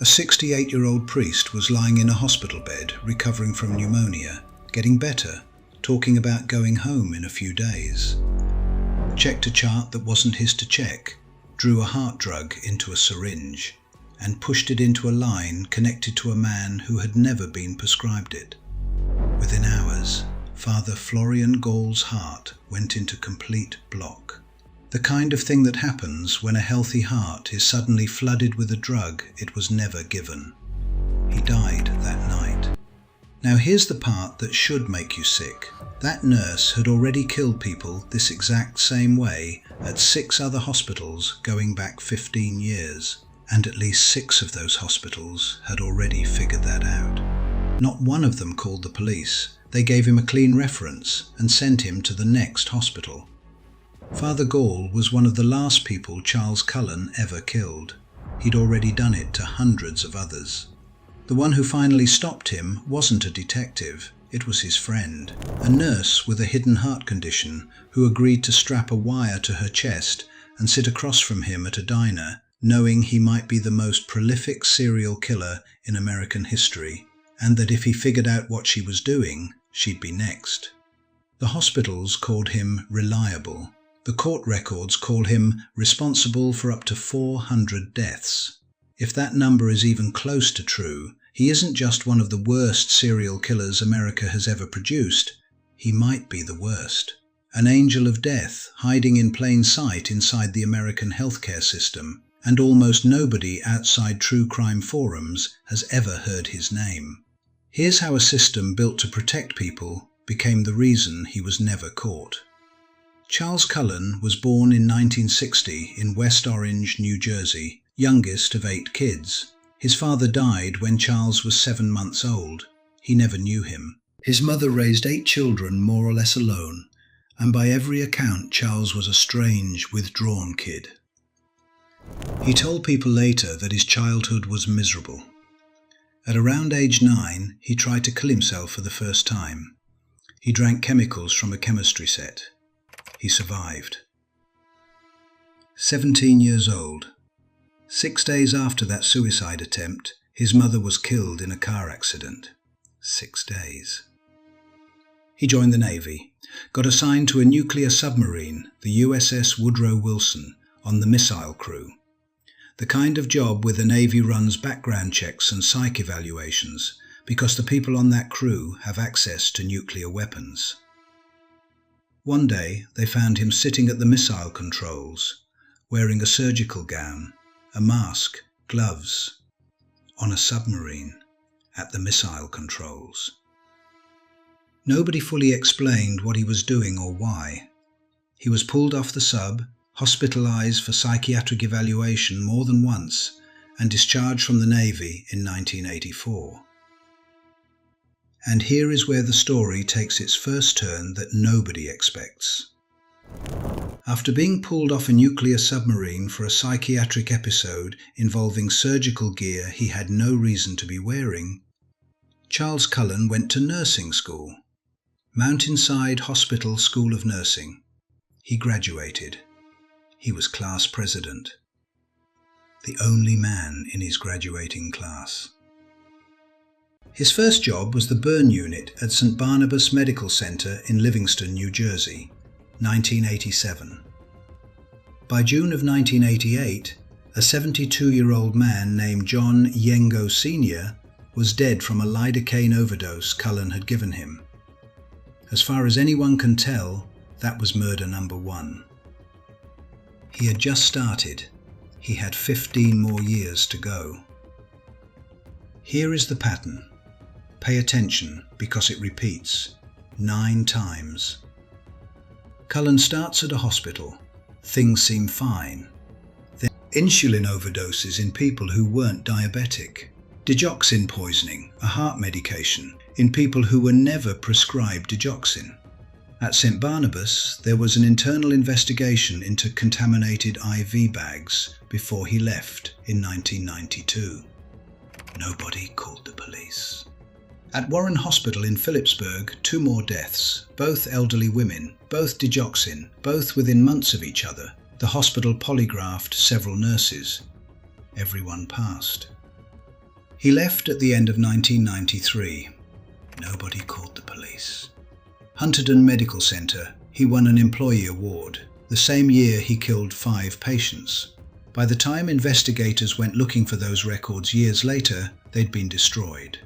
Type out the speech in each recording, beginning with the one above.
A 68-year-old priest was lying in a hospital bed, recovering from pneumonia, getting better, talking about going home in a few days. Checked a chart that wasn't his to check, drew a heart drug into a syringe, and pushed it into a line connected to a man who had never been prescribed it. Within hours, Father Florian Gall's heart went into complete block. The kind of thing that happens when a healthy heart is suddenly flooded with a drug it was never given. He died that night. Now here's the part that should make you sick. That nurse had already killed people this exact same way at 6 other hospitals going back 15 years, and at least 6 of those hospitals had already figured that out. Not one of them called the police. They gave him a clean reference and sent him to the next hospital. Father Gall was one of the last people Charles Cullen ever killed. He'd already done it to hundreds of others. The one who finally stopped him wasn't a detective, it was his friend, a nurse with a hidden heart condition who agreed to strap a wire to her chest and sit across from him at a diner, knowing he might be the most prolific serial killer in American history, and that if he figured out what she was doing, she'd be next. The hospitals called him reliable. The court records call him responsible for up to 400 deaths. If that number is even close to true, he isn't just one of the worst serial killers America has ever produced, he might be the worst. An angel of death hiding in plain sight inside the American healthcare system, and almost nobody outside true crime forums has ever heard his name. Here's how a system built to protect people became the reason he was never caught. Charles Cullen was born in 1960 in West Orange, New Jersey, youngest of 8 kids. His father died when Charles was 7 months old. He never knew him. His mother raised 8 children more or less alone, and by every account Charles was a strange, withdrawn kid. He told people later that his childhood was miserable. At around age 9, he tried to kill himself for the first time. He drank chemicals from a chemistry set. He survived. 17 years old. 6 days after that suicide attempt, his mother was killed in a car accident. 6 days. He joined the Navy, got assigned to a nuclear submarine, the USS Woodrow Wilson, on the missile crew. The kind of job where the Navy runs background checks and psych evaluations, because the people on that crew have access to nuclear weapons. One day, they found him sitting at the missile controls, wearing a surgical gown, a mask, gloves, on a submarine, at the missile controls. Nobody fully explained what he was doing or why. He was pulled off the sub, hospitalized for psychiatric evaluation more than once, and discharged from the Navy in 1984. And here is where the story takes its first turn that nobody expects. After being pulled off a nuclear submarine for a psychiatric episode involving surgical gear he had no reason to be wearing, Charles Cullen went to nursing school, Mountainside Hospital School of Nursing. He graduated. He was class president. The only man in his graduating class. His first job was the burn unit at Saint Barnabas Medical Center in Livingston, New Jersey, 1987. By June of 1988, a 72-year-old man named John Yengo Sr. was dead from a lidocaine overdose Cullen had given him. As far as anyone can tell, that was murder number 1. He had just started. He had 15 more years to go. Here is the pattern. Pay attention because it repeats 9 times. Cullen starts at a hospital. Things seem fine. Then insulin overdoses in people who weren't diabetic. Digoxin poisoning, a heart medication, in people who were never prescribed digoxin. At Saint Barnabas, there was an internal investigation into contaminated IV bags before he left in 1992. Nobody called the police. At Warren Hospital in Phillipsburg, 2 more deaths, both elderly women, both digoxin, both within months of each other. The hospital polygraphed several nurses. Everyone passed. He left at the end of 1993. Nobody called the police. Hunterdon Medical Centre, he won an employee award. The same year he killed 5 patients. By the time investigators went looking for those records years later, they'd been destroyed.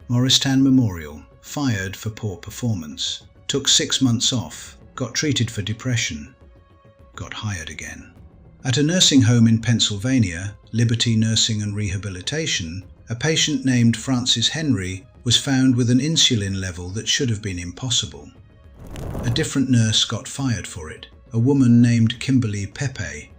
Morristown Memorial, fired for poor performance. Took 6 months off, got treated for depression, got hired again. At a nursing home in Pennsylvania, Liberty Nursing and Rehabilitation, a patient named Francis Henry was found with an insulin level that should have been impossible. A different nurse got fired for it, a woman named Kimberly Pepe.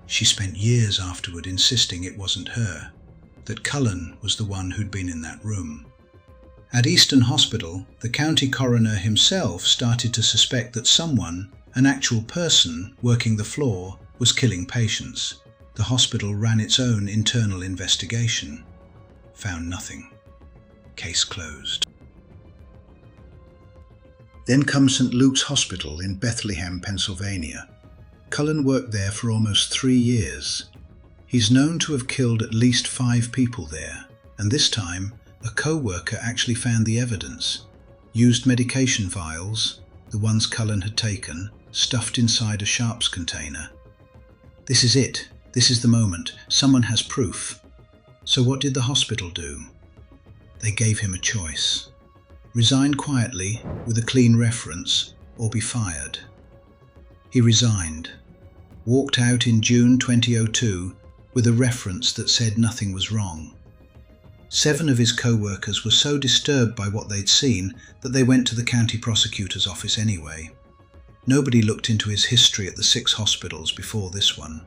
She spent years afterward insisting it wasn't her, that Cullen was the one who'd been in that room. At Eastern Hospital, the county coroner himself started to suspect that someone, an actual person working the floor, was killing patients. The hospital ran its own internal investigation. Found nothing. Case closed. Then comes St. Luke's Hospital in Bethlehem, Pennsylvania. Cullen worked there for almost 3 years. He's known to have killed at least 5 people there, and this time, a co-worker actually found the evidence. Used medication vials, the ones Cullen had taken, stuffed inside a sharps container. This is it. This is the moment. Someone has proof. So what did the hospital do? They gave him a choice. Resign quietly, with a clean reference, or be fired. He resigned. Walked out in June 2002 with a reference that said nothing was wrong. 7 of his co-workers were so disturbed by what they'd seen that they went to the county prosecutor's office anyway. Nobody looked into his history at the 6 hospitals before this one.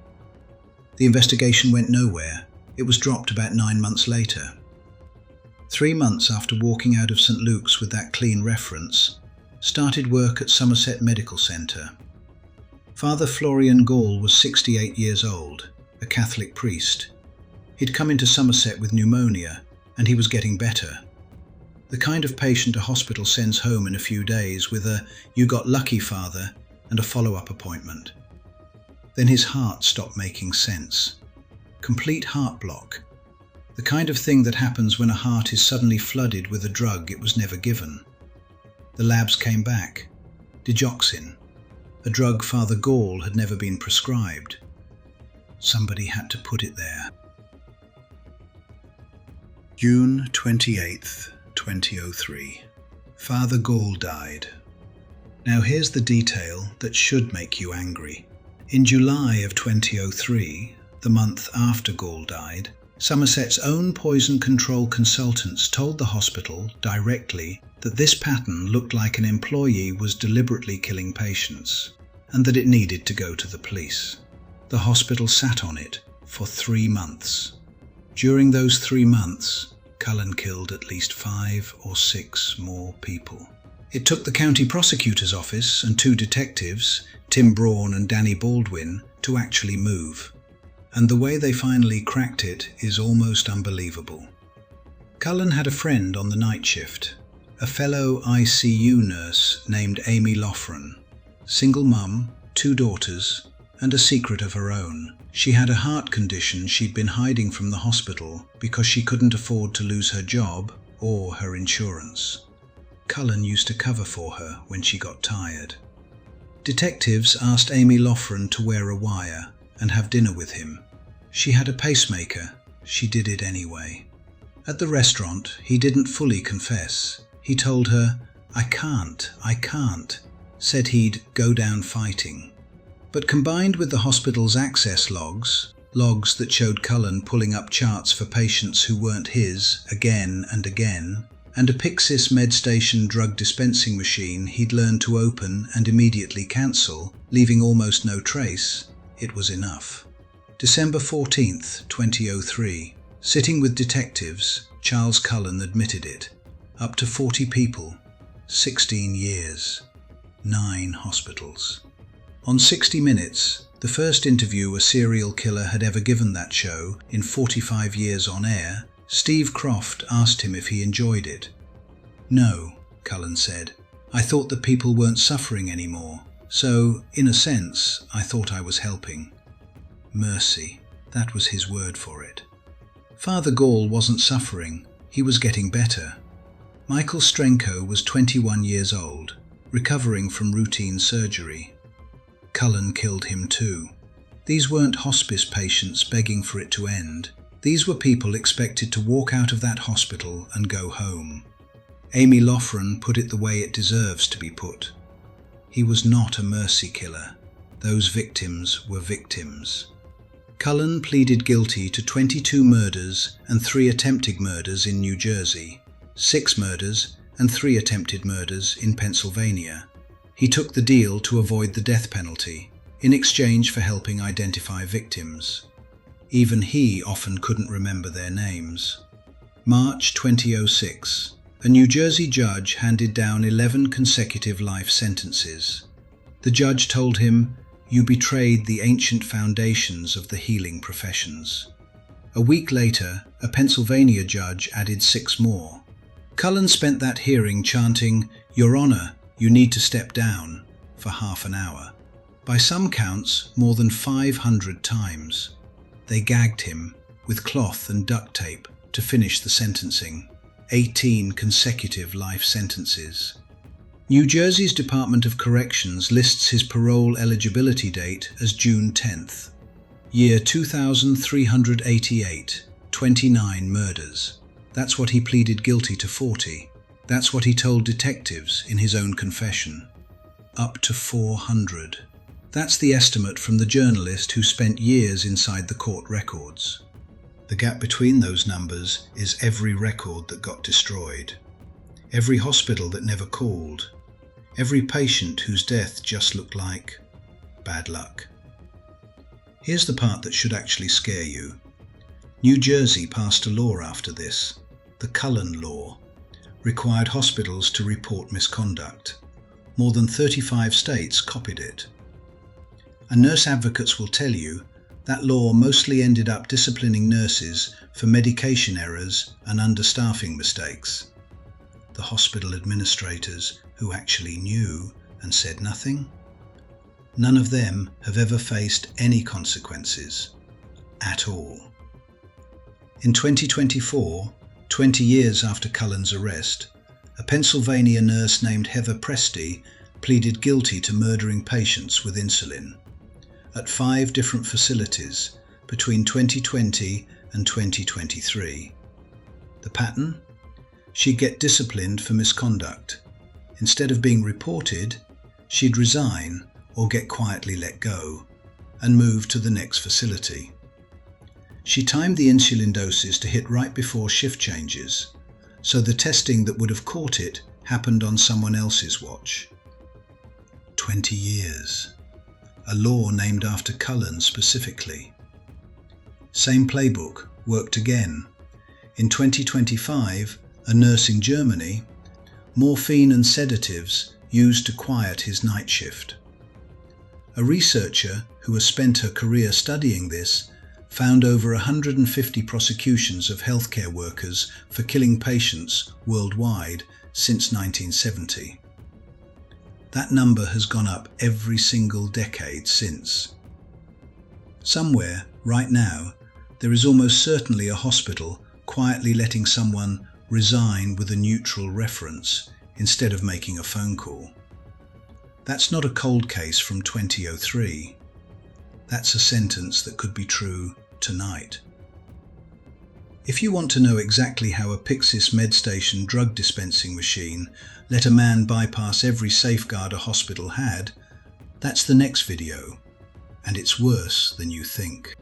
The investigation went nowhere. It was dropped about 9 months later. 3 months after walking out of St. Luke's with that clean reference, started work at Somerset Medical Centre. Father Florian Gall was 68 years old, a Catholic priest. He'd come into Somerset with pneumonia, and he was getting better. The kind of patient a hospital sends home in a few days with a "you got lucky, Father," and a follow-up appointment. Then his heart stopped making sense. Complete heart block. The kind of thing that happens when a heart is suddenly flooded with a drug it was never given. The labs came back. Digoxin, a drug Father Gall had never been prescribed. Somebody had to put it there. June 28th, 2003. Father Gall died. Now here's the detail that should make you angry. In July of 2003, the month after Gall died, Somerset's own poison control consultants told the hospital directly that this pattern looked like an employee was deliberately killing patients, and that it needed to go to the police. The hospital sat on it for 3 months. During those 3 months, Cullen killed at least 5 or 6 more people. It took the county prosecutor's office and 2 detectives, Tim Braun and Danny Baldwin, to actually move. And the way they finally cracked it is almost unbelievable. Cullen had a friend on the night shift, a fellow ICU nurse named Amy Loughren. Single mum, 2 daughters, and a secret of her own. She had a heart condition she'd been hiding from the hospital because she couldn't afford to lose her job or her insurance. Cullen used to cover for her when she got tired. Detectives asked Amy Loughren to wear a wire and have dinner with him. She had a pacemaker. She did it anyway. At the restaurant, he didn't fully confess. He told her, I can't, said he'd go down fighting. But combined with the hospital's access logs that showed Cullen pulling up charts for patients who weren't his again and again, and a Pyxis MedStation drug dispensing machine he'd learned to open and immediately cancel, leaving almost no trace, it was enough. December 14th, 2003. Sitting with detectives, Charles Cullen admitted it. Up to 40 people, 16 years, 9 hospitals. On 60 Minutes, the first interview a serial killer had ever given that show in 45 years on air, Steve Croft asked him if he enjoyed it. No, Cullen said. I thought that people weren't suffering anymore, so, in a sense, I thought I was helping. Mercy, that was his word for it. Father Gall wasn't suffering, he was getting better. Michael Strenko was 21 years old, recovering from routine surgery. Cullen killed him too. These weren't hospice patients begging for it to end. These were people expected to walk out of that hospital and go home. Amy Loughren put it the way it deserves to be put. He was not a mercy killer. Those victims were victims. Cullen pleaded guilty to 22 murders and 3 attempted murders in New Jersey, 6 murders and 3 attempted murders in Pennsylvania. He took the deal to avoid the death penalty, in exchange for helping identify victims. Even he often couldn't remember their names. March 2006. A New Jersey judge handed down 11 consecutive life sentences. The judge told him, "You betrayed the ancient foundations of the healing professions." A week later, a Pennsylvania judge added 6 more. Cullen spent that hearing chanting, "Your Honor, you need to step down," for half an hour. By some counts, more than 500 times. They gagged him with cloth and duct tape to finish the sentencing. 18 consecutive life sentences. New Jersey's Department of Corrections lists his parole eligibility date as June 10th. Year 2388, 29 murders. That's what he pleaded guilty to 40. That's what he told detectives in his own confession. Up to 400. That's the estimate from the journalist who spent years inside the court records. The gap between those numbers is every record that got destroyed, every hospital that never called, every patient whose death just looked like bad luck. Here's the part that should actually scare you. New Jersey passed a law after this, the Cullen Law, required hospitals to report misconduct. More than 35 states copied it. And nurse advocates will tell you that law mostly ended up disciplining nurses for medication errors and understaffing mistakes. The hospital administrators who actually knew and said nothing? None of them have ever faced any consequences at all. In 2024, 20 years after Cullen's arrest, a Pennsylvania nurse named Heather Presti pleaded guilty to murdering patients with insulin at 5 different facilities between 2020 and 2023. The pattern? She'd get disciplined for misconduct. Instead of being reported, she'd resign or get quietly let go and move to the next facility. She timed the insulin doses to hit right before shift changes, so the testing that would have caught it happened on someone else's watch. 20 years. A law named after Cullen specifically. Same playbook, worked again. In 2025, a nurse in Germany, morphine and sedatives used to quiet his night shift. A researcher who has spent her career studying this found over 150 prosecutions of healthcare workers for killing patients worldwide since 1970. That number has gone up every single decade since. Somewhere, right now, there is almost certainly a hospital quietly letting someone resign with a neutral reference instead of making a phone call. That's not a cold case from 2003. That's a sentence that could be true tonight. If you want to know exactly how a Pyxis MedStation drug dispensing machine let a man bypass every safeguard a hospital had, that's the next video, and it's worse than you think.